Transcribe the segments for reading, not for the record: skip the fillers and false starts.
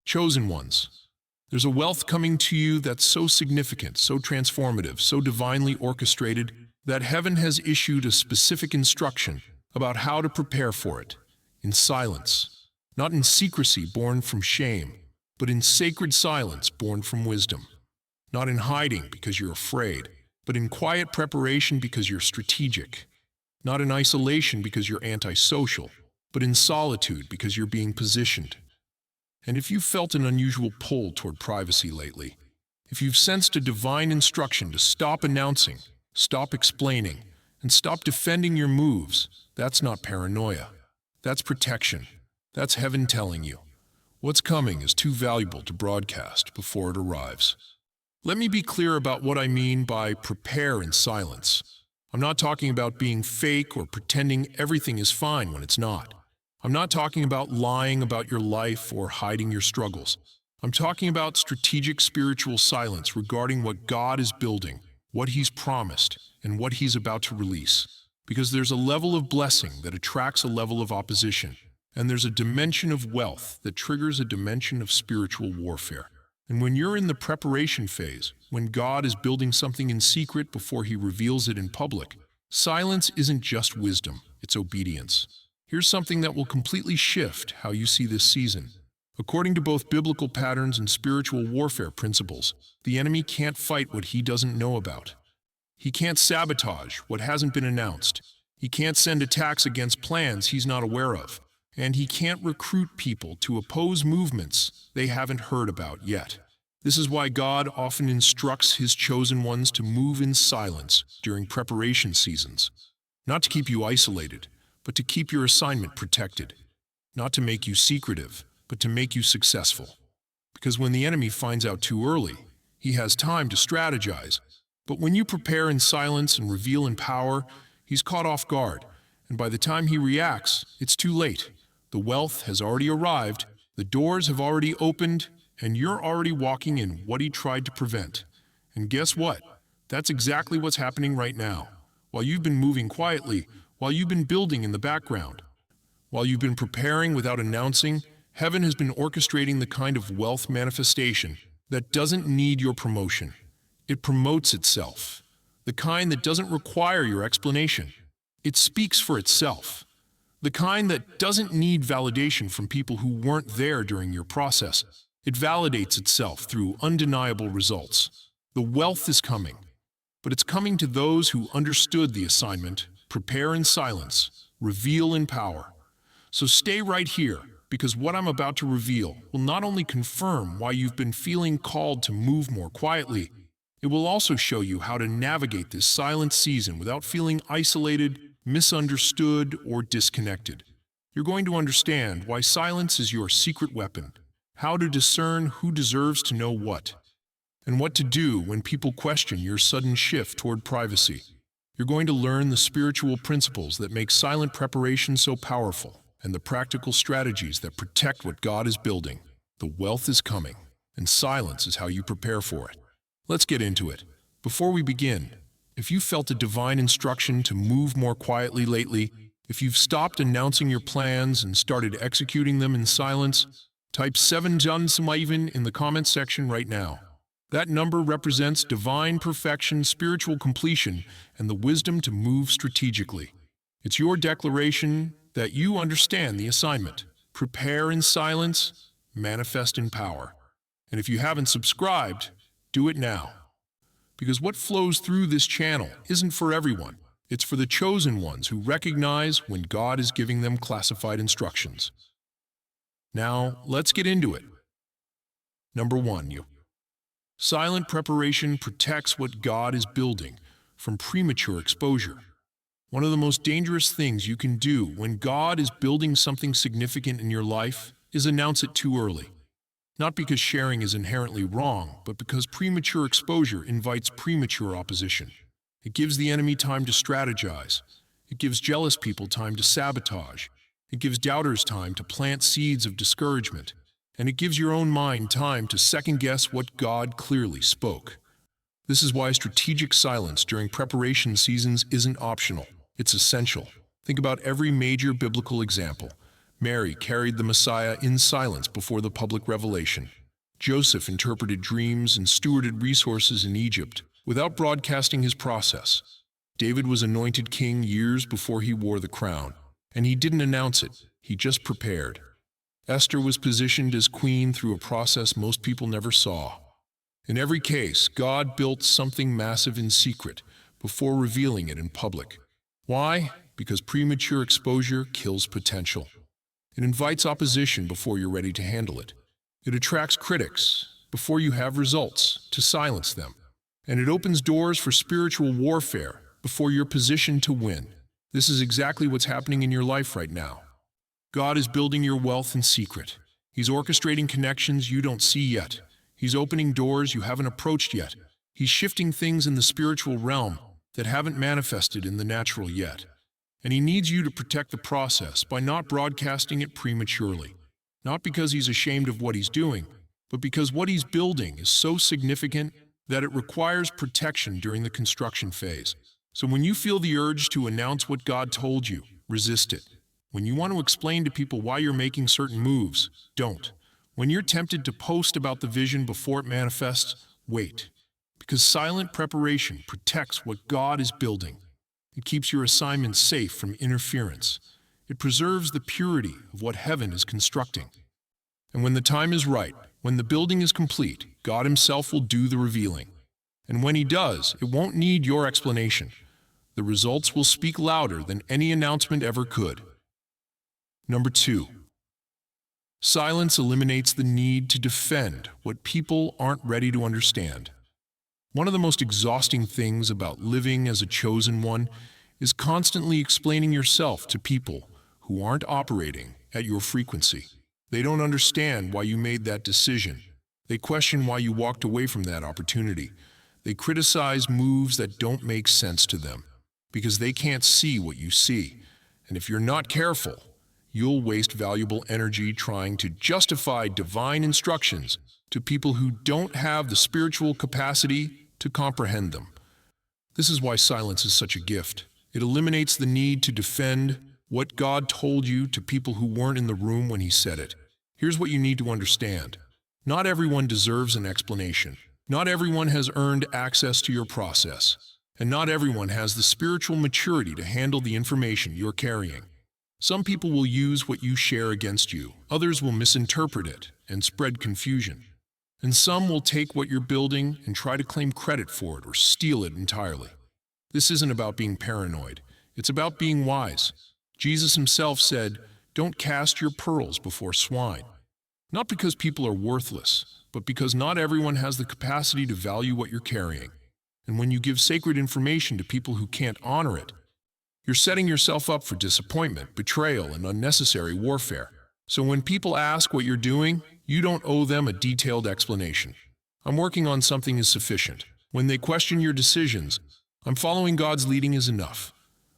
Chosen ones. There's a wealth coming to you that's so significant, so transformative, so divinely orchestrated that heaven has issued a specific instruction about how to prepare for it, in silence, not in secrecy born from shame, but in sacred silence born from wisdom, not in hiding because you're afraid, but in quiet preparation because you're strategic, not in isolation because you're antisocial, but in solitude because you're being positioned. And if you've felt an unusual pull toward privacy lately, if you've sensed a divine instruction to stop announcing, stop explaining, and stop defending your moves, that's not paranoia. That's protection. That's heaven telling you, what's coming is too valuable to broadcast before it arrives. Let me be clear about what I mean by prepare in silence. I'm not talking about being fake or pretending everything is fine when it's not. I'm not talking about lying about your life or hiding your struggles. I'm talking about strategic spiritual silence regarding what God is building, what He's promised, and what He's about to release. Because there's a level of blessing that attracts a level of opposition, and there's a dimension of wealth that triggers a dimension of spiritual warfare. And when you're in the preparation phase, when God is building something in secret before He reveals it in public, silence isn't just wisdom, it's obedience. Here's something that will completely shift how you see this season. According to both biblical patterns and spiritual warfare principles, the enemy can't fight what he doesn't know about. He can't sabotage what hasn't been announced. He can't send attacks against plans he's not aware of. And he can't recruit people to oppose movements they haven't heard about yet. This is why God often instructs His chosen ones to move in silence during preparation seasons. Not to keep you isolated, but to keep your assignment protected. Not to make you secretive, but to make you successful. Because when the enemy finds out too early, he has time to strategize. But when you prepare in silence and reveal in power, he's caught off guard, and by the time he reacts, it's too late. The wealth has already arrived, the doors have already opened, and you're already walking in what he tried to prevent. And guess what? That's exactly what's happening right now. While you've been moving quietly, while you've been building in the background, while you've been preparing without announcing, heaven has been orchestrating the kind of wealth manifestation that doesn't need your promotion. It promotes itself. The kind that doesn't require your explanation. It speaks for itself. The kind that doesn't need validation from people who weren't there during your process. It validates itself through undeniable results. The wealth is coming, but it's coming to those who understood the assignment, prepare in silence, reveal in power. So stay right here, because what I'm about to reveal will not only confirm why you've been feeling called to move more quietly, it will also show you how to navigate this silent season without feeling isolated, misunderstood, or disconnected. You're going to understand why silence is your secret weapon, how to discern who deserves to know what, and what to do when people question your sudden shift toward privacy. You're going to learn the spiritual principles that make silent preparation so powerful, and the practical strategies that protect what God is building. The wealth is coming, and silence is how you prepare for it. Let's get into it. Before we begin, if you felt a divine instruction to move more quietly lately, if you've stopped announcing your plans and started executing them in silence, type 7 Jansamaivan in the comments section right now. That number represents divine perfection, spiritual completion, and the wisdom to move strategically. It's your declaration that you understand the assignment. Prepare in silence, manifest in power. And if you haven't subscribed, do it now. Because what flows through this channel isn't for everyone. It's for the chosen ones who recognize when God is giving them classified instructions. Now, let's get into it. Number 1, silent preparation protects what God is building from premature exposure. One of the most dangerous things you can do when God is building something significant in your life is announce it too early. Not because sharing is inherently wrong, but because premature exposure invites premature opposition. It gives the enemy time to strategize. It gives jealous people time to sabotage. It gives doubters time to plant seeds of discouragement. And it gives your own mind time to second-guess what God clearly spoke. This is why strategic silence during preparation seasons isn't optional. It's essential. Think about every major biblical example. Mary carried the Messiah in silence before the public revelation. Joseph interpreted dreams and stewarded resources in Egypt without broadcasting his process. David was anointed king years before he wore the crown, and he didn't announce it, he just prepared. Esther was positioned as queen through a process most people never saw. In every case, God built something massive in secret before revealing it in public. Why? Because premature exposure kills potential. It invites opposition before you're ready to handle it. It attracts critics before you have results to silence them. And it opens doors for spiritual warfare before you're positioned to win. This is exactly what's happening in your life right now. God is building your wealth in secret. He's orchestrating connections you don't see yet. He's opening doors you haven't approached yet. He's shifting things in the spiritual realm that haven't manifested in the natural yet. And he needs you to protect the process by not broadcasting it prematurely. Not because he's ashamed of what he's doing, but because what he's building is so significant that it requires protection during the construction phase. So when you feel the urge to announce what God told you, resist it. When you want to explain to people why you're making certain moves, don't. When you're tempted to post about the vision before it manifests, wait. Because silent preparation protects what God is building. It keeps your assignment safe from interference. It preserves the purity of what heaven is constructing. And when the time is right, when the building is complete, God himself will do the revealing. And when he does, it won't need your explanation. The results will speak louder than any announcement ever could. Number 2. Silence eliminates the need to defend what people aren't ready to understand. One of the most exhausting things about living as a chosen one is constantly explaining yourself to people who aren't operating at your frequency. They don't understand why you made that decision. They question why you walked away from that opportunity. They criticize moves that don't make sense to them because they can't see what you see. And if you're not careful, you'll waste valuable energy trying to justify divine instructions to people who don't have the spiritual capacity to comprehend them. This is why silence is such a gift. It eliminates the need to defend what God told you to people who weren't in the room when he said it. Here's what you need to understand. Not everyone deserves an explanation. Not everyone has earned access to your process. And not everyone has the spiritual maturity to handle the information you're carrying. Some people will use what you share against you. Others will misinterpret it and spread confusion. And some will take what you're building and try to claim credit for it or steal it entirely. This isn't about being paranoid. It's about being wise. Jesus himself said, "Don't cast your pearls before swine." Not because people are worthless, but because not everyone has the capacity to value what you're carrying. And when you give sacred information to people who can't honor it, you're setting yourself up for disappointment, betrayal, and unnecessary warfare. So when people ask what you're doing, you don't owe them a detailed explanation. "I'm working on something" is sufficient. When they question your decisions, "I'm following God's leading" is enough.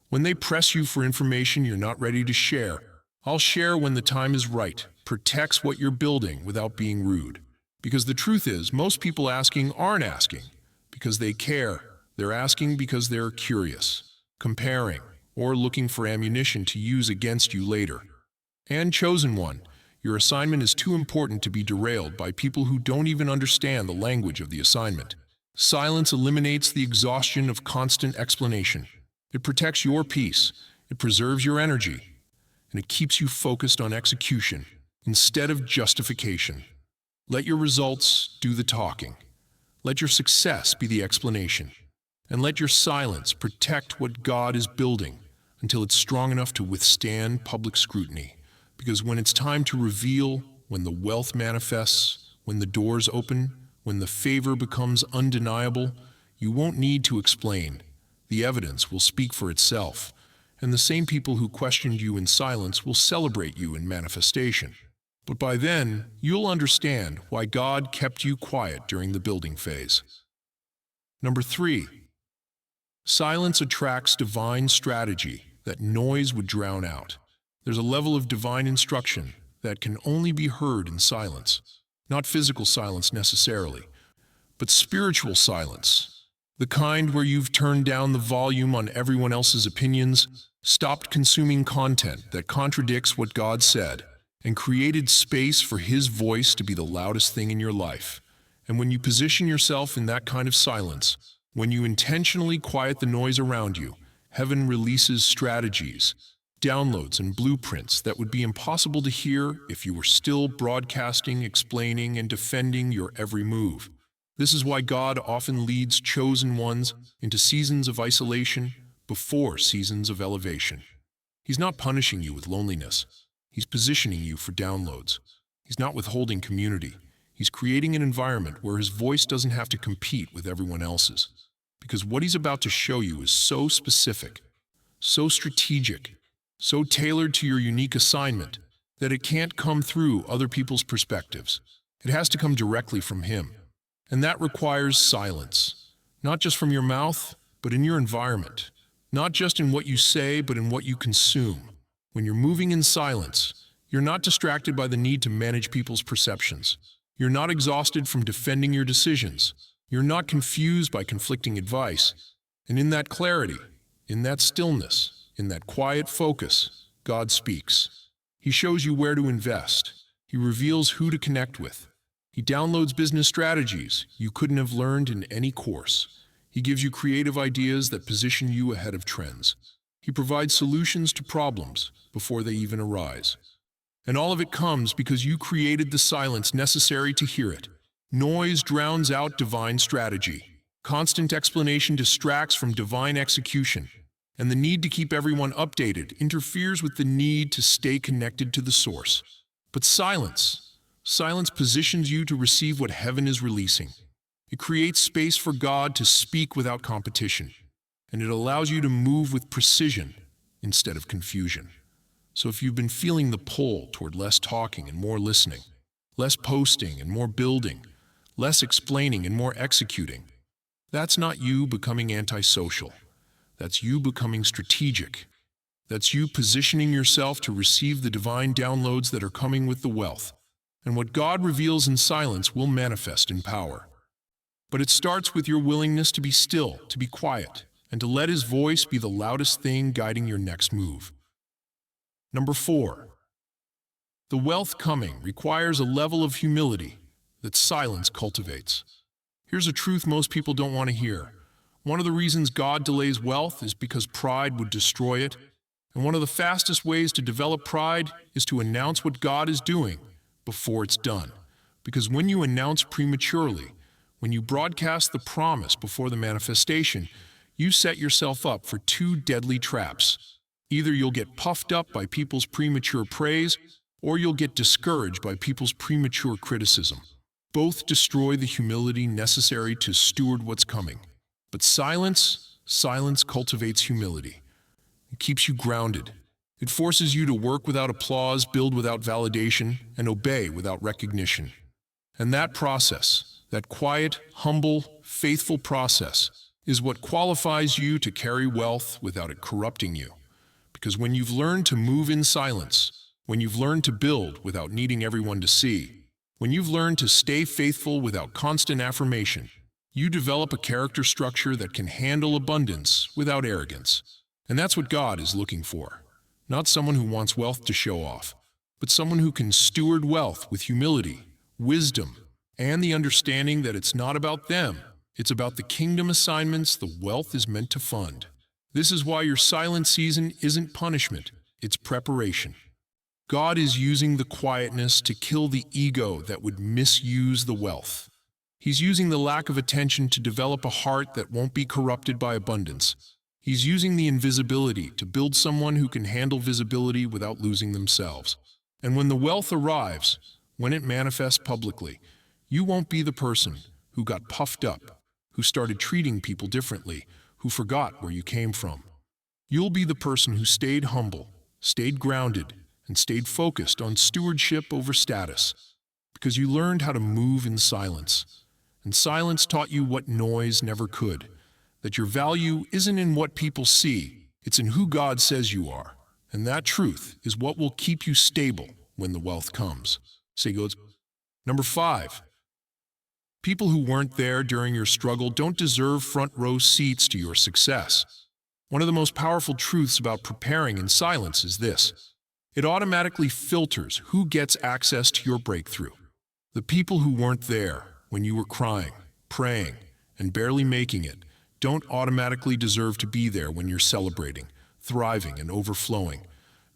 When they press you for information you're not ready to share, "I'll share when the time is right" protects what you're building without being rude. Because the truth is, most people asking aren't asking because they care. They're asking because they're curious, comparing, or looking for ammunition to use against you later. And chosen one, your assignment is too important to be derailed by people who don't even understand the language of the assignment. Silence eliminates the exhaustion of constant explanation. It protects your peace, it preserves your energy, and it keeps you focused on execution instead of justification. Let your results do the talking. Let your success be the explanation. And let your silence protect what God is building until it's strong enough to withstand public scrutiny. Because when it's time to reveal, when the wealth manifests, when the doors open, when the favor becomes undeniable, you won't need to explain. The evidence will speak for itself, and the same people who questioned you in silence will celebrate you in manifestation. But by then, you'll understand why God kept you quiet during the building phase. Number 3. Silence attracts divine strategy that noise would drown out. There's a level of divine instruction that can only be heard in silence. Not physical silence necessarily, but spiritual silence. The kind where you've turned down the volume on everyone else's opinions stopped consuming content that contradicts what God said, and created space for His voice to be the loudest thing in your life. And when you position yourself in that kind of silence, when you intentionally quiet the noise around you, heaven releases strategies, downloads, and blueprints that would be impossible to hear if you were still broadcasting, explaining, and defending your every move. This is why God often leads chosen ones into seasons of isolation before seasons of elevation. He's not punishing you with loneliness. He's positioning you for downloads. He's not withholding community. He's creating an environment where His voice doesn't have to compete with everyone else's. Because what He's about to show you is so specific, so strategic, so tailored to your unique assignment that it can't come through other people's perspectives. It has to come directly from Him. And that requires silence, not just from your mouth, but in your environment. Not just in what you say, but in what you consume. When you're moving in silence, you're not distracted by the need to manage people's perceptions. You're not exhausted from defending your decisions. You're not confused by conflicting advice. And in that clarity, in that stillness, in that quiet focus, God speaks. He shows you where to invest. He reveals who to connect with. He downloads business strategies you couldn't have learned in any course. He gives you creative ideas that position you ahead of trends. He provides solutions to problems before they even arise. And all of it comes because you created the silence necessary to hear it. Noise drowns out divine strategy. Constant explanation distracts from divine execution. And the need to keep everyone updated interferes with the need to stay connected to the source. But silence positions you to receive what heaven is releasing. It creates space for God to speak without competition. And it allows you to move with precision instead of confusion. So if you've been feeling the pull toward less talking and more listening, less posting and more building, less explaining and more executing, that's not you becoming antisocial. That's you becoming strategic. That's you positioning yourself to receive the divine downloads that are coming with the wealth. And what God reveals in silence will manifest in power. But it starts with your willingness to be still, to be quiet, and to let His voice be the loudest thing guiding your next move. Number 4. The wealth coming requires a level of humility that silence cultivates. Here's a truth most people don't want to hear. One of the reasons God delays wealth is because pride would destroy it. And one of the fastest ways to develop pride is to announce what God is doing before it's done. Because when you announce prematurely, when you broadcast the promise before the manifestation, you set yourself up for 2 deadly traps. Either you'll get puffed up by people's premature praise, or you'll get discouraged by people's premature criticism. Both destroy the humility necessary to steward what's coming. But silence cultivates humility. It keeps you grounded. It forces you to work without applause, build without validation, and obey without recognition. And that process, that quiet, humble, faithful process, is what qualifies you to carry wealth without it corrupting you. Because when you've learned to move in silence, when you've learned to build without needing everyone to see, when you've learned to stay faithful without constant affirmation, you develop a character structure that can handle abundance without arrogance. And that's what God is looking for. Not someone who wants wealth to show off, but someone who can steward wealth with humility, wisdom, and the understanding that it's not about them. It's about the kingdom assignments the wealth is meant to fund. This is why your silent season isn't punishment, it's preparation. God is using the quietness to kill the ego that would misuse the wealth. He's using the lack of attention to develop a heart that won't be corrupted by abundance. He's using the invisibility to build someone who can handle visibility without losing themselves. And when the wealth arrives, when it manifests publicly, you won't be the person who got puffed up, who started treating people differently, who forgot where you came from. You'll be the person who stayed humble, stayed grounded, and stayed focused on stewardship over status, because you learned how to move in silence. And silence taught you what noise never could, that your value isn't in what people see, it's in who God says you are. And that truth is what will keep you stable when the wealth comes. Say goes. Number 5. People who weren't there during your struggle don't deserve front row seats to your success. One of the most powerful truths about preparing in silence is this: it automatically filters who gets access to your breakthrough. The people who weren't there when you were crying, praying, and barely making it don't automatically deserve to be there when you're celebrating, thriving, and overflowing.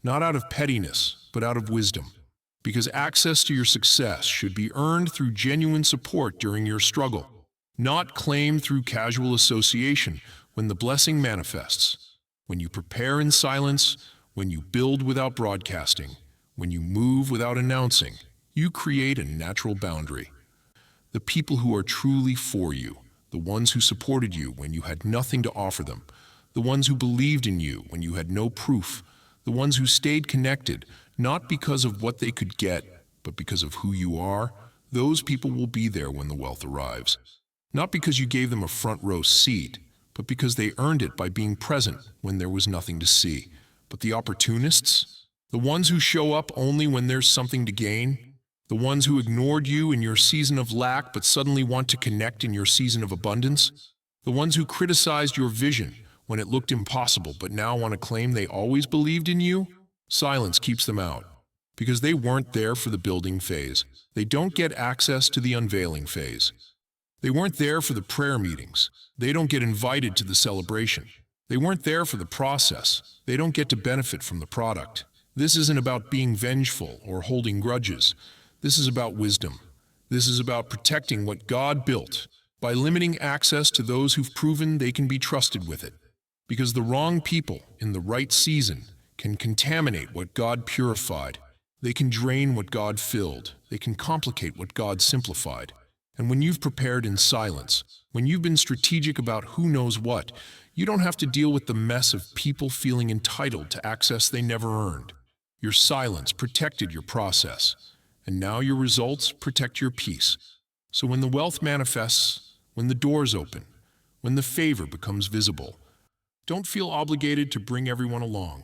Not out of pettiness, but out of wisdom. Because access to your success should be earned through genuine support during your struggle, not claimed through casual association when the blessing manifests. When you prepare in silence, when you build without broadcasting, when you move without announcing, you create a natural boundary. The people who are truly for you, the ones who supported you when you had nothing to offer them, the ones who believed in you when you had no proof, the ones who stayed connected, not because of what they could get, but because of who you are, those people will be there when the wealth arrives. Not because you gave them a front row seat, but because they earned it by being present when there was nothing to see. But the opportunists, the ones who show up only when there's something to gain, the ones who ignored you in your season of lack but suddenly want to connect in your season of abundance, the ones who criticized your vision when it looked impossible but now want to claim they always believed in you, silence keeps them out. Because they weren't there for the building phase. They don't get access to the unveiling phase. They weren't there for the prayer meetings. They don't get invited to the celebration. They weren't there for the process. They don't get to benefit from the product. This isn't about being vengeful or holding grudges. This is about wisdom. This is about protecting what God built by limiting access to those who've proven they can be trusted with it. Because the wrong people in the right season can contaminate what God purified. They can drain what God filled. They can complicate what God simplified. And when you've prepared in silence, when you've been strategic about who knows what, you don't have to deal with the mess of people feeling entitled to access they never earned. Your silence protected your process, and now your results protect your peace. So when the wealth manifests, when the doors open, when the favor becomes visible, don't feel obligated to bring everyone along.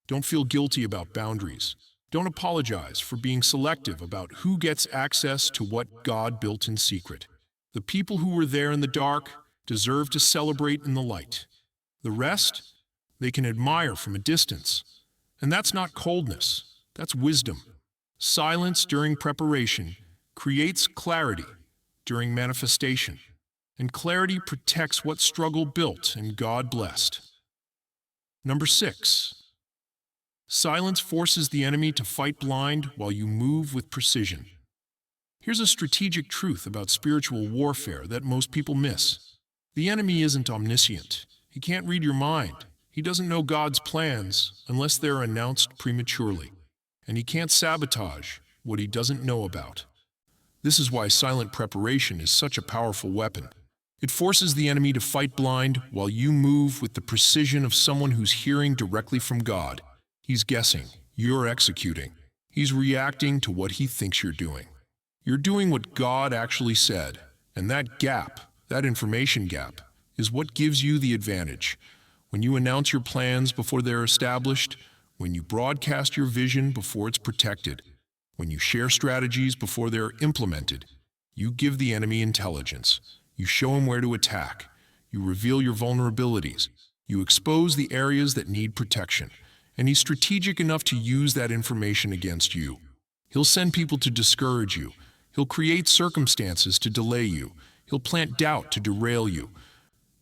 Don't feel guilty about boundaries. Don't apologize for being selective about who gets access to what God built in secret. The people who were there in the dark deserve to celebrate in the light. The rest, they can admire from a distance. And that's not coldness, that's wisdom. Silence during preparation creates clarity during manifestation. And clarity protects what struggle built and God blessed. Number 6. Silence forces the enemy to fight blind while you move with precision. Here's a strategic truth about spiritual warfare that most people miss. The enemy isn't omniscient. He can't read your mind. He doesn't know God's plans unless they're announced prematurely. And he can't sabotage what he doesn't know about. This is why silent preparation is such a powerful weapon. It forces the enemy to fight blind while you move with the precision of someone who's hearing directly from God. He's guessing, you're executing. He's reacting to what he thinks you're doing. You're doing what God actually said, and that gap, that information gap, is what gives you the advantage. When you announce your plans before they're established, when you broadcast your vision before it's protected, when you share strategies before they're implemented, you give the enemy intelligence. You show him where to attack. You reveal your vulnerabilities. You expose the areas that need protection. And he's strategic enough to use that information against you. He'll send people to discourage you. He'll create circumstances to delay you. He'll plant doubt to derail you.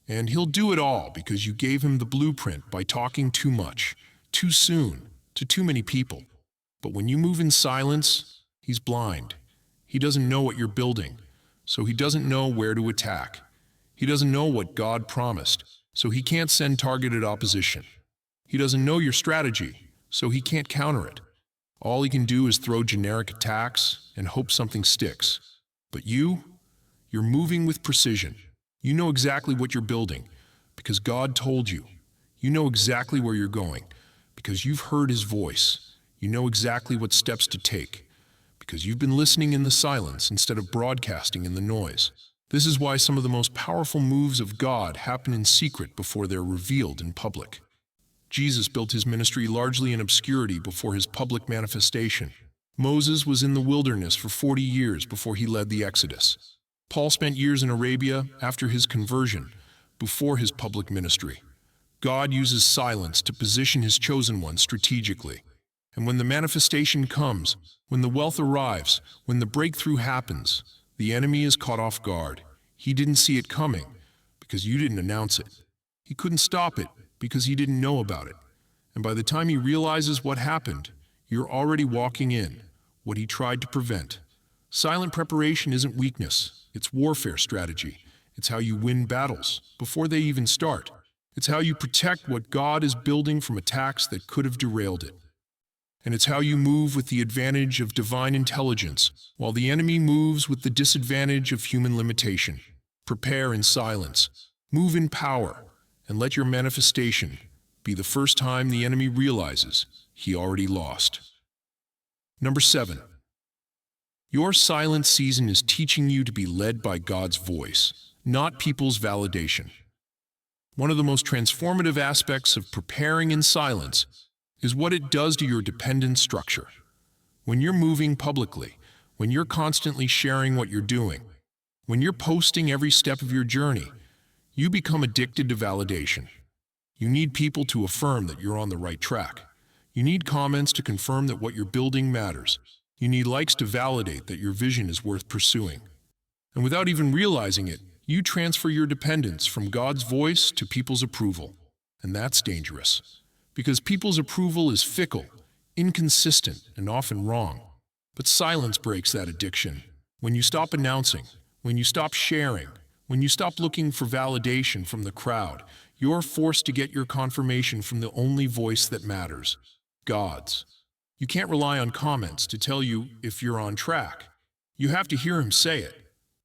And he'll do it all because you gave him the blueprint by talking too much, too soon, to too many people. But when you move in silence, he's blind. He doesn't know what you're building, so he doesn't know where to attack. He doesn't know what God promised, so he can't send targeted opposition. He doesn't know your strategy, so he can't counter it. All he can do is throw generic attacks and hope something sticks. But you're moving with precision. You know exactly what you're building because God told you. You know exactly where you're going because you've heard his voice. You know exactly what steps to take because you've been listening in the silence instead of broadcasting in the noise. This is why some of the most powerful moves of God happen in secret before they're revealed in public. Jesus built his ministry largely in obscurity before his public manifestation. Moses was in the wilderness for 40 years before he led the Exodus. Paul spent years in Arabia after his conversion, before his public ministry. God uses silence to position his chosen ones strategically. And when the manifestation comes, when the wealth arrives, when the breakthrough happens, the enemy is caught off guard. He didn't see it coming because you didn't announce it. He couldn't stop it because he didn't know about it. And by the time he realizes what happened, you're already walking in what he tried to prevent. Silent preparation isn't weakness, it's warfare strategy. It's how you win battles before they even start. It's how you protect what God is building from attacks that could have derailed it. And it's how you move with the advantage of divine intelligence, while the enemy moves with the disadvantage of human limitation. Prepare in silence, move in power, and let your manifestation be the first time the enemy realizes he already lost. Number 7. Your silent season is teaching you to be led by God's voice, not people's validation. One of the most transformative aspects of preparing in silence is what it does to your dependent structure. When you're moving publicly, when you're constantly sharing what you're doing, when you're posting every step of your journey, you become addicted to validation. You need people to affirm that you're on the right track. You need comments to confirm that what you're building matters. You need likes to validate that your vision is worth pursuing. And without even realizing it, you transfer your dependence from God's voice to people's approval. And that's dangerous, because people's approval is fickle, inconsistent, and often wrong. But silence breaks that addiction. When you stop announcing, when you stop sharing, when you stop looking for validation from the crowd, you're forced to get your confirmation from the only voice that matters, God's. You can't rely on comments to tell you if you're on track. You have to hear him say it.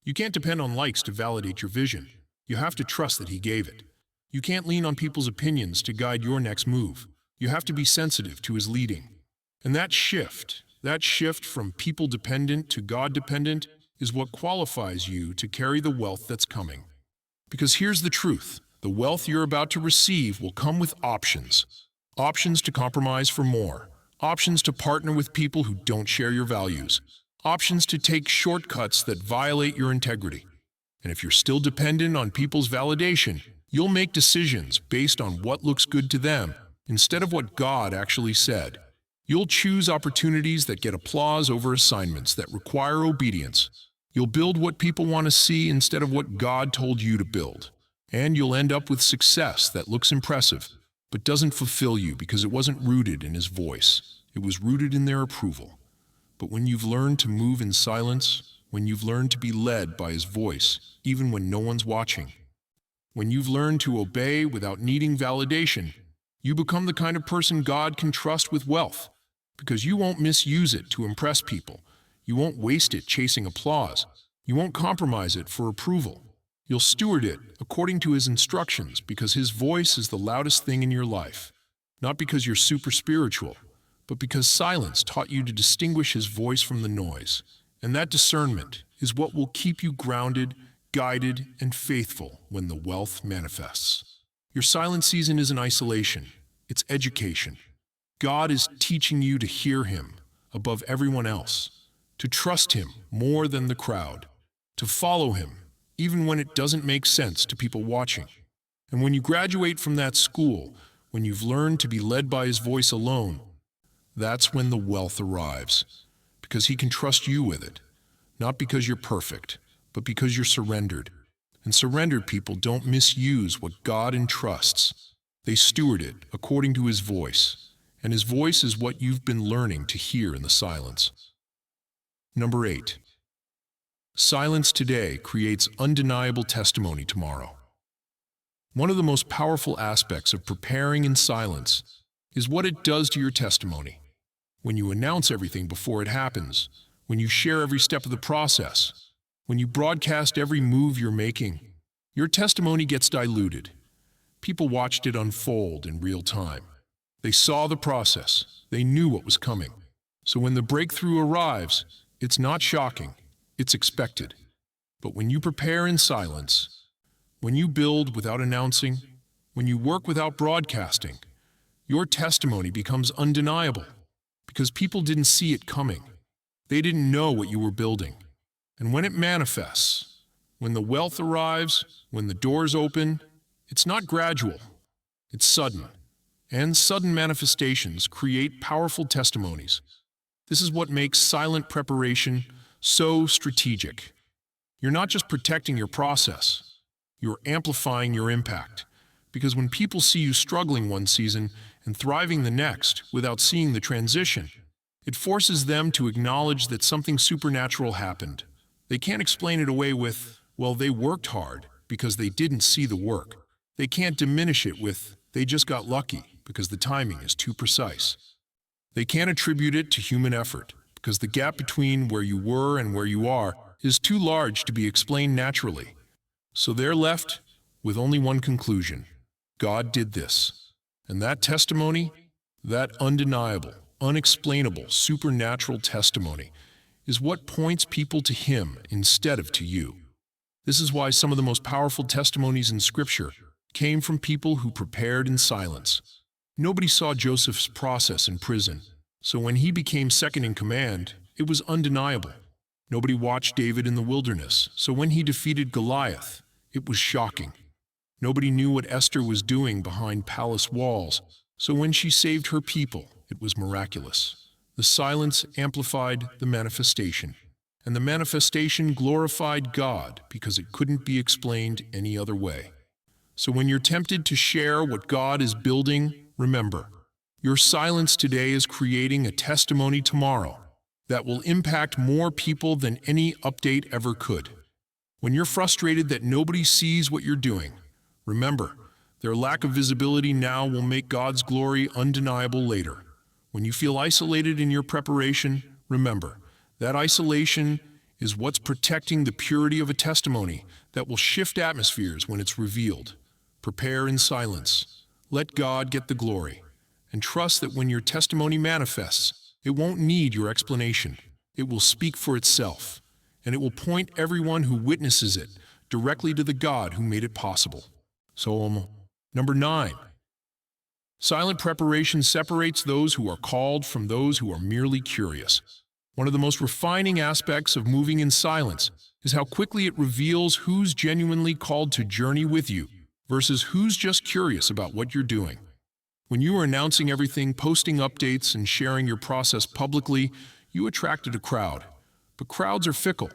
You can't depend on likes to validate your vision. You have to trust that he gave it. You can't lean on people's opinions to guide your next move. You have to be sensitive to his leading. And that shift from people-dependent to God-dependent, is what qualifies you to carry the wealth that's coming. Because here's the truth. The wealth you're about to receive will come with options. Options to compromise for more. Options to partner with people who don't share your values. Options to take shortcuts that violate your integrity. And if you're still dependent on people's validation, you'll make decisions based on what looks good to them instead of what God actually said. You'll choose opportunities that get applause over assignments that require obedience. You'll build what people want to see instead of what God told you to build. And you'll end up with success that looks impressive, but doesn't fulfill you because it wasn't rooted in his voice. It was rooted in their approval. But when you've learned to move in silence, when you've learned to be led by his voice, even when no one's watching, when you've learned to obey without needing validation, you become the kind of person God can trust with wealth, because you won't misuse it to impress people. You won't waste it chasing applause. You won't compromise it for approval. You'll steward it according to his instructions because his voice is the loudest thing in your life. Not because you're super spiritual, but because silence taught you to distinguish his voice from the noise. And that discernment is what will keep you grounded, guided, and faithful when the wealth manifests. Your silent season isn't isolation, it's education. God is teaching you to hear him above everyone else, to trust him more than the crowd, to follow him even when it doesn't make sense to people watching. And when you graduate from that school, when you've learned to be led by his voice alone, that's when the wealth arrives, because he can trust you with it, not because you're perfect, but because you're surrendered. And surrendered people don't misuse what God entrusts. They steward it according to his voice, and his voice is what you've been learning to hear in the silence. Number 8. Silence today creates undeniable testimony tomorrow. One of the most powerful aspects of preparing in silence is what it does to your testimony. When you announce everything before it happens, when you share every step of the process, when you broadcast every move you're making, your testimony gets diluted. People watched it unfold in real time. They saw the process. They knew what was coming. So when the breakthrough arrives, it's not shocking. It's expected. But when you prepare in silence, when you build without announcing, when you work without broadcasting, your testimony becomes undeniable because people didn't see it coming. They didn't know what you were building. And when it manifests, when the wealth arrives, when the doors open, it's not gradual. It's sudden, and sudden manifestations create powerful testimonies. This is what makes silent preparation so strategic. You're not just protecting your process, you're amplifying your impact. Because when people see you struggling one season and thriving the next without seeing the transition, it forces them to acknowledge that something supernatural happened. They can't explain it away with, well, they worked hard because they didn't see the work. They can't diminish it with, they just got lucky because the timing is too precise. They can't attribute it to human effort because the gap between where you were and where you are is too large to be explained naturally. So they're left with only one conclusion: God did this. And that testimony, that undeniable, unexplainable, supernatural testimony, is what points people to Him instead of to you. This is why some of the most powerful testimonies in Scripture came from people who prepared in silence. Nobody saw Joseph's process in prison, so when he became second in command, it was undeniable. Nobody watched David in the wilderness, so when he defeated Goliath, it was shocking. Nobody knew what Esther was doing behind palace walls, so when she saved her people, it was miraculous. The silence amplified the manifestation, and the manifestation glorified God because it couldn't be explained any other way. So when you're tempted to share what God is building, remember, your silence today is creating a testimony tomorrow that will impact more people than any update ever could. When you're frustrated that nobody sees what you're doing, remember, their lack of visibility now will make God's glory undeniable later. When you feel isolated in your preparation, remember, that isolation is what's protecting the purity of a testimony that will shift atmospheres when it's revealed. Prepare in silence. Let God get the glory. And trust that when your testimony manifests, it won't need your explanation. It will speak for itself, and it will point everyone who witnesses it directly to the God who made it possible. So, number 9. Silent preparation separates those who are called from those who are merely curious. One of the most refining aspects of moving in silence is how quickly it reveals who's genuinely called to journey with you versus who's just curious about what you're doing. When you were announcing everything, posting updates, and sharing your process publicly, you attracted a crowd. But crowds are fickle.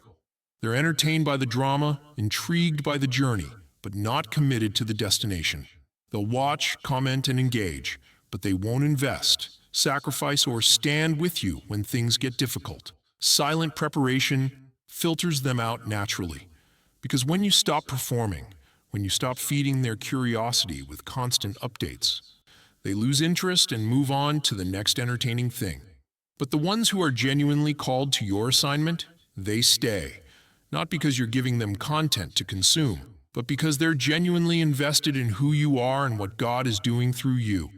They're entertained by the drama, intrigued by the journey, but not committed to the destination. They'll watch, comment, and engage, but they won't invest, sacrifice, or stand with you when things get difficult. Silent preparation filters them out naturally. Because when you stop performing, when you stop feeding their curiosity with constant updates, they lose interest and move on to the next entertaining thing. But the ones who are genuinely called to your assignment, they stay. Not because you're giving them content to consume, but because they're genuinely invested in who you are and what God is doing through you.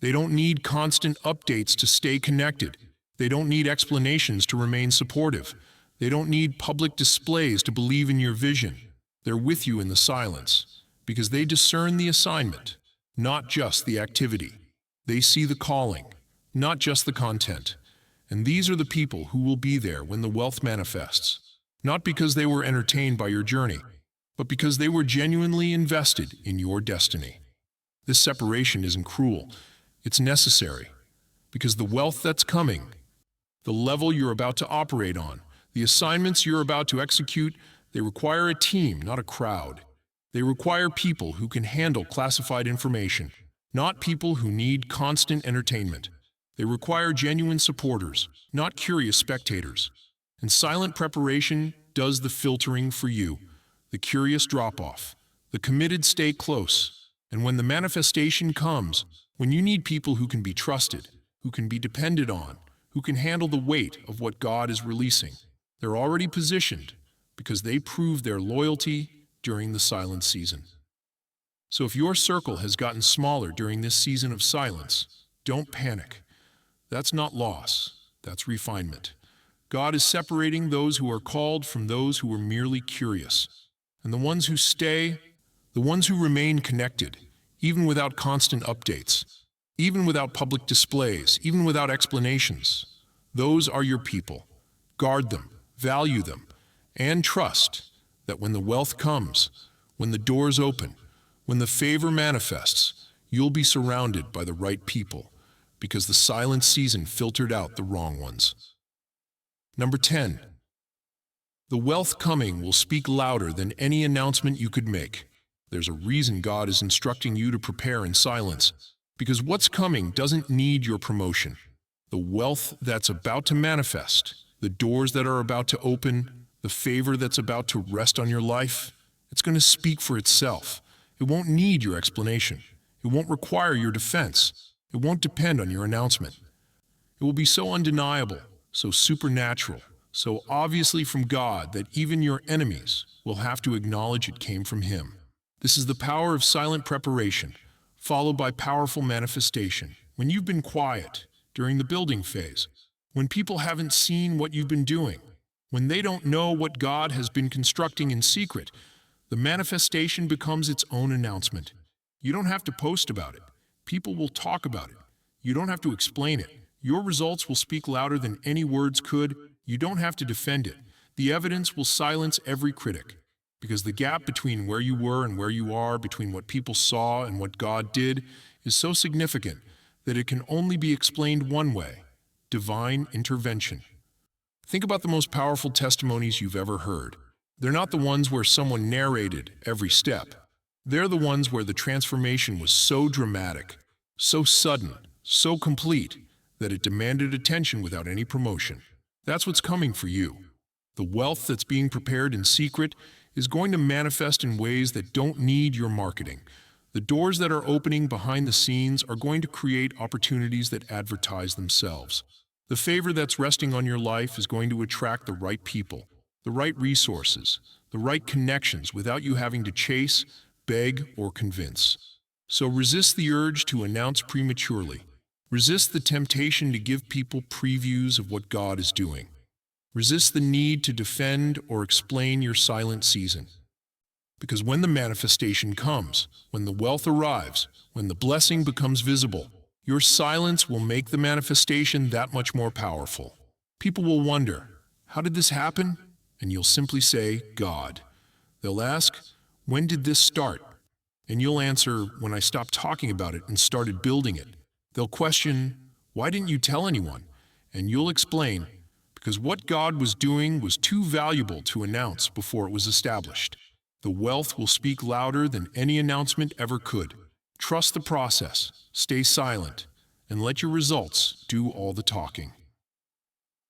They don't need constant updates to stay connected. They don't need explanations to remain supportive. They don't need public displays to believe in your vision. They're with you in the silence, because they discern the assignment, not just the activity. They see the calling, not just the content. And these are the people who will be there when the wealth manifests, not because they were entertained by your journey, but because they were genuinely invested in your destiny. This separation isn't cruel. It's necessary, because the wealth that's coming, the level you're about to operate on, the assignments you're about to execute, they require a team, not a crowd. They require people who can handle classified information, not people who need constant entertainment. They require genuine supporters, not curious spectators. And silent preparation does the filtering for you. The curious drop off, the committed stay close. And when the manifestation comes, when you need people who can be trusted, who can be depended on, who can handle the weight of what God is releasing, they're already positioned because they proved their loyalty during the silent season. So if your circle has gotten smaller during this season of silence, don't panic. That's not loss, that's refinement. God is separating those who are called from those who are merely curious. And the ones who stay, the ones who remain connected, even without constant updates, even without public displays, even without explanations, those are your people. Guard them, value them, and trust that when the wealth comes, when the doors open, when the favor manifests, you'll be surrounded by the right people, because the silent season filtered out the wrong ones. Number 10. The wealth coming will speak louder than any announcement you could make. There's a reason God is instructing you to prepare in silence, because what's coming doesn't need your promotion. The wealth that's about to manifest, the doors that are about to open, the favor that's about to rest on your life, it's going to speak for itself. It won't need your explanation. It won't require your defense. It won't depend on your announcement. It will be so undeniable, so supernatural, so obviously from God that even your enemies will have to acknowledge it came from Him. This is the power of silent preparation, followed by powerful manifestation. When you've been quiet during the building phase, when people haven't seen what you've been doing, when they don't know what God has been constructing in secret, the manifestation becomes its own announcement. You don't have to post about it. People will talk about it. You don't have to explain it. Your results will speak louder than any words could. You don't have to defend it. The evidence will silence every critic. Because the gap between where you were and where you are, between what people saw and what God did, is so significant that it can only be explained one way: divine intervention. Think about the most powerful testimonies you've ever heard. They're not the ones where someone narrated every step. They're the ones where the transformation was so dramatic, so sudden, so complete, that it demanded attention without any promotion. That's what's coming for you. The wealth that's being prepared in secret is going to manifest in ways that don't need your marketing. The doors that are opening behind the scenes are going to create opportunities that advertise themselves. The favor that's resting on your life is going to attract the right people, the right resources, the right connections without you having to chase, beg, or convince. So resist the urge to announce prematurely. Resist the temptation to give people previews of what God is doing. Resist the need to defend or explain your silent season. Because when the manifestation comes, when the wealth arrives, when the blessing becomes visible, your silence will make the manifestation that much more powerful. People will wonder, "How did this happen?" And you'll simply say, "God." They'll ask, "When did this start?" And you'll answer, "When I stopped talking about it and started building it." They'll question, "Why didn't you tell anyone?" And you'll explain, "Because what God was doing was too valuable to announce before it was established." The wealth will speak louder than any announcement ever could. Trust the process, stay silent, and let your results do all the talking.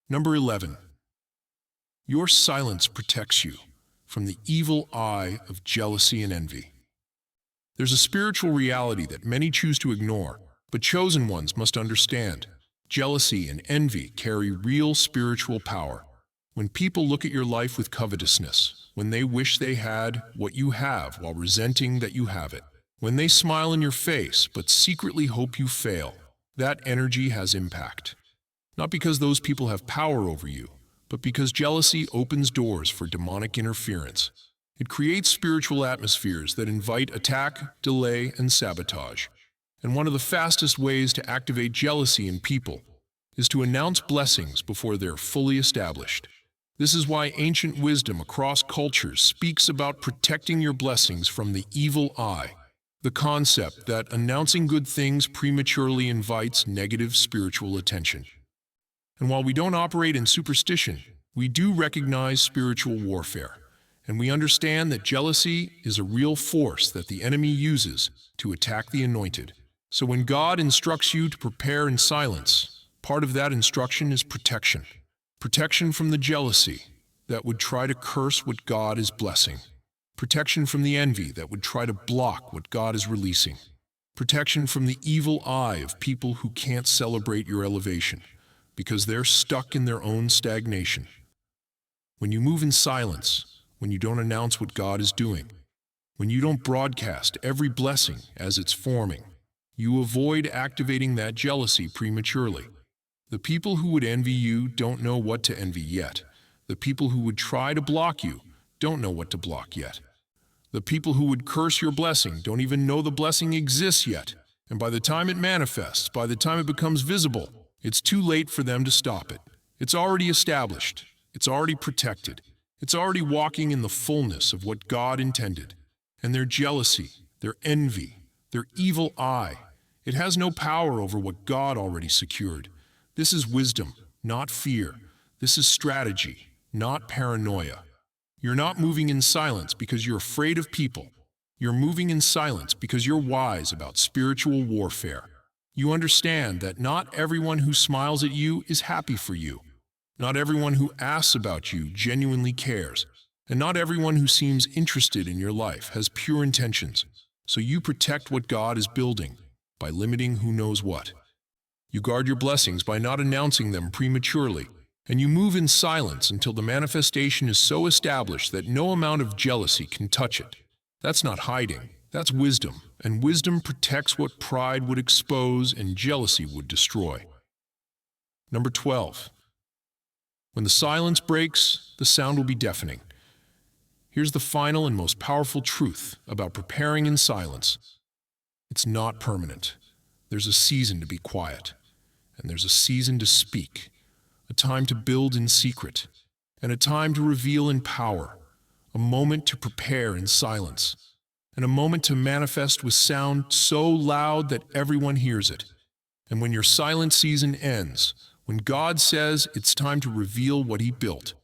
Number 11. Your silence protects you from the evil eye of jealousy and envy. There's a spiritual reality that many choose to ignore, but chosen ones must understand. Jealousy and envy carry real spiritual power. When people look at your life with covetousness, when they wish they had what you have while resenting that you have it, when they smile in your face but secretly hope you fail, that energy has impact. Not because those people have power over you, but because jealousy opens doors for demonic interference. It creates spiritual atmospheres that invite attack, delay, and sabotage. And one of the fastest ways to activate jealousy in people is to announce blessings before they're fully established. This is why ancient wisdom across cultures speaks about protecting your blessings from the evil eye, the concept that announcing good things prematurely invites negative spiritual attention. And while we don't operate in superstition, we do recognize spiritual warfare, and we understand that jealousy is a real force that the enemy uses to attack the anointed. So when God instructs you to prepare in silence, part of that instruction is protection. Protection from the jealousy that would try to curse what God is blessing. Protection from the envy that would try to block what God is releasing. Protection from the evil eye of people who can't celebrate your elevation because they're stuck in their own stagnation. When you move in silence, when you don't announce what God is doing, when you don't broadcast every blessing as it's forming, you avoid activating that jealousy prematurely. The people who would envy you don't know what to envy yet. The people who would try to block you don't know what to block yet. The people who would curse your blessing don't even know the blessing exists yet. And by the time it manifests, by the time it becomes visible, it's too late for them to stop it. It's already established. It's already protected. It's already walking in the fullness of what God intended. And their jealousy, their envy, Their evil eye. It has no power over what God already secured. This is wisdom, not fear. This is strategy, not paranoia. You're not moving in silence because you're afraid of people. You're moving in silence because you're wise about spiritual warfare. You understand that not everyone who smiles at you is happy for you. Not everyone who asks about you genuinely cares. And not everyone who seems interested in your life has pure intentions. So you protect what God is building by limiting who knows what. You guard your blessings by not announcing them prematurely. And you move in silence until the manifestation is so established that no amount of jealousy can touch it. That's not hiding, that's wisdom, and wisdom protects what pride would expose and jealousy would destroy. Number 12. When the silence breaks, the sound will be deafening. Here's the final and most powerful truth about preparing in silence. It's not permanent. There's a season to be quiet, and there's a season to speak. A time to build in secret, and a time to reveal in power, a moment to prepare in silence, and a moment to manifest with sound so loud that everyone hears it. And when your silent season ends, when God says it's time to reveal what He built,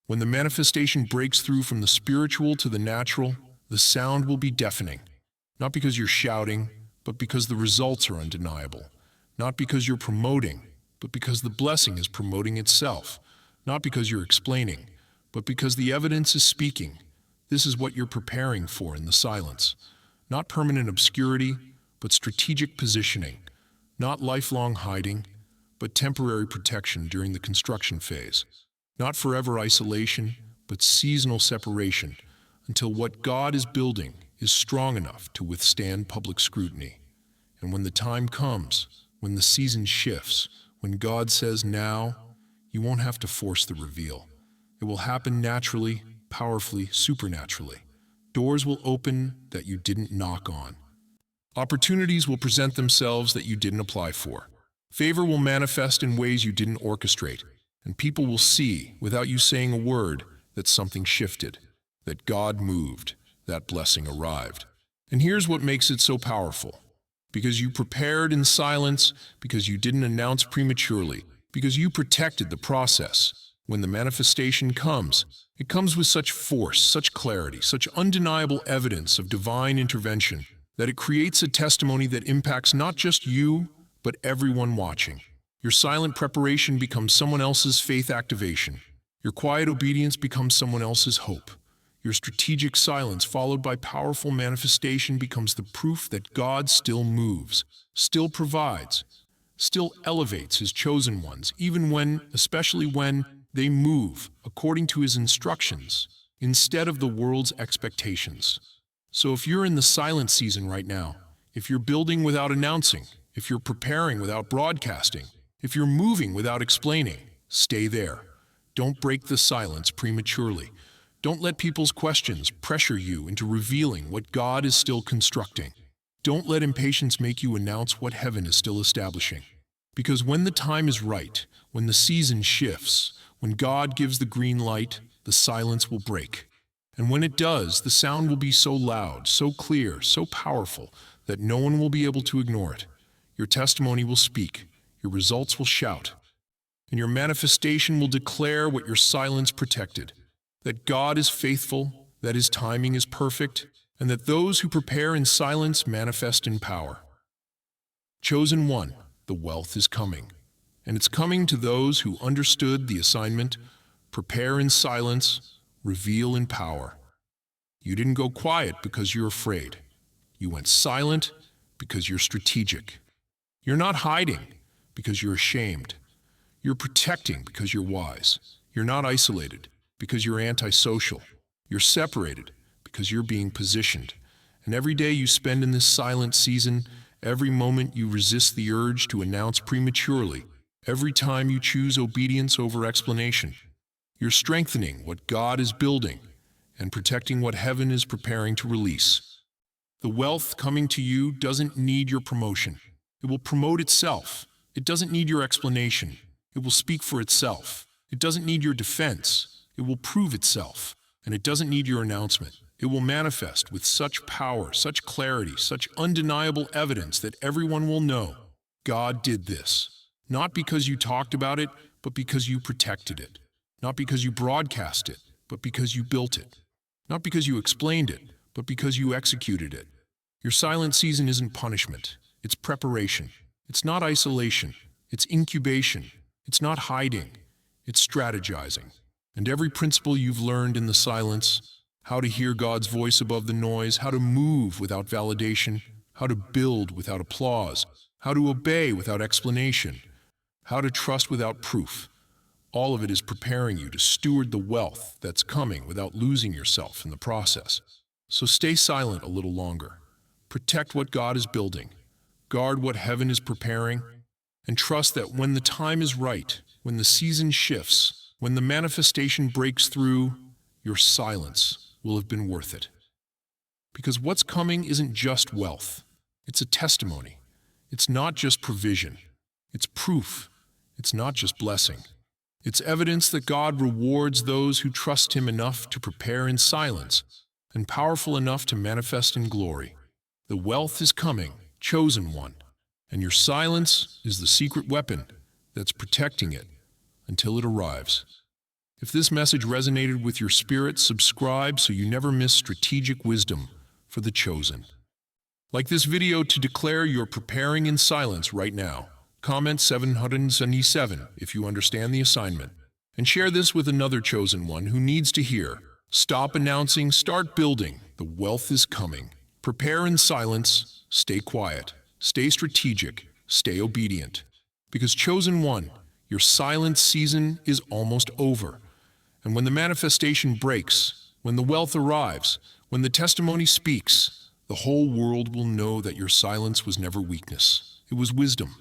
when the manifestation breaks through from the spiritual to the natural, the sound will be deafening, not because you're shouting, but because the results are undeniable, not because you're promoting, but because the blessing is promoting itself, not because you're explaining, but because the evidence is speaking. This is what you're preparing for in the silence. Not permanent obscurity, but strategic positioning. Not lifelong hiding, but temporary protection during the construction phase. Not forever isolation, but seasonal separation, until what God is building is strong enough to withstand public scrutiny. And when the time comes, when the season shifts, when God says now, you won't have to force the reveal. It will happen naturally, powerfully, supernaturally. Doors will open that you didn't knock on. Opportunities will present themselves that you didn't apply for. Favor will manifest in ways you didn't orchestrate. And people will see, without you saying a word, that something shifted, that God moved, that blessing arrived. And here's what makes it so powerful. Because you prepared in silence, because you didn't announce prematurely, because you protected the process. When the manifestation comes, it comes with such force, such clarity, such undeniable evidence of divine intervention, that it creates a testimony that impacts not just you, but everyone watching. Your silent preparation becomes someone else's faith activation. Your quiet obedience becomes someone else's hope. Your strategic silence, followed by powerful manifestation, becomes the proof that God still moves, still provides, still elevates His chosen ones, even when, especially when, they move according to His instructions, instead of the world's expectations. So if you're in the silent season right now, if you're building without announcing, if you're preparing without broadcasting, if you're moving without explaining, stay there. Don't break the silence prematurely. Don't let people's questions pressure you into revealing what God is still constructing. Don't let impatience make you announce what heaven is still establishing. Because when the time is right, when the season shifts, when God gives the green light, the silence will break. And when it does, the sound will be so loud, so clear, so powerful, that no one will be able to ignore it. Your testimony will speak, your results will shout, and your manifestation will declare what your silence protected. That God is faithful, that His timing is perfect, and that those who prepare in silence manifest in power. Chosen one, the wealth is coming. And it's coming to those who understood the assignment: prepare in silence, reveal in power. You didn't go quiet because you're afraid. You went silent because you're strategic. You're not hiding because you're ashamed. You're protecting because you're wise. You're not isolated because you're antisocial. You're separated because you're being positioned. And every day you spend in this silent season, every moment you resist the urge to announce prematurely, every time you choose obedience over explanation, you're strengthening what God is building and protecting what heaven is preparing to release. The wealth coming to you doesn't need your promotion. It will promote itself. It doesn't need your explanation. It will speak for itself. It doesn't need your defense. It will prove itself. And it doesn't need your announcement. It will manifest with such power, such clarity, such undeniable evidence that everyone will know God did this. Not because you talked about it, but because you protected it. Not because you broadcast it, but because you built it. Not because you explained it, but because you executed it. Your silent season isn't punishment. It's preparation. It's not isolation. It's incubation. It's not hiding. It's strategizing. And every principle you've learned in the silence, how to hear God's voice above the noise, how to move without validation, how to build without applause, how to obey without explanation, how to trust without proof, all of it is preparing you to steward the wealth that's coming without losing yourself in the process. So stay silent a little longer. Protect what God is building. Guard what heaven is preparing. And trust that when the time is right, when the season shifts, when the manifestation breaks through, your silence will have been worth it. Because what's coming isn't just wealth. It's a testimony. It's not just provision. It's proof. It's not just blessing. It's evidence that God rewards those who trust Him enough to prepare in silence and powerful enough to manifest in glory. The wealth is coming, chosen one, and your silence is the secret weapon that's protecting it until it arrives. If this message resonated with your spirit, subscribe so you never miss strategic wisdom for the chosen. Like this video to declare you're preparing in silence right now. Comment 777 if you understand the assignment. And share this with another chosen one who needs to hear. Stop announcing, start building. The wealth is coming. Prepare in silence, stay quiet, stay strategic, stay obedient. Because chosen one, your silent season is almost over. And when the manifestation breaks, when the wealth arrives, when the testimony speaks, the whole world will know that your silence was never weakness. It was wisdom.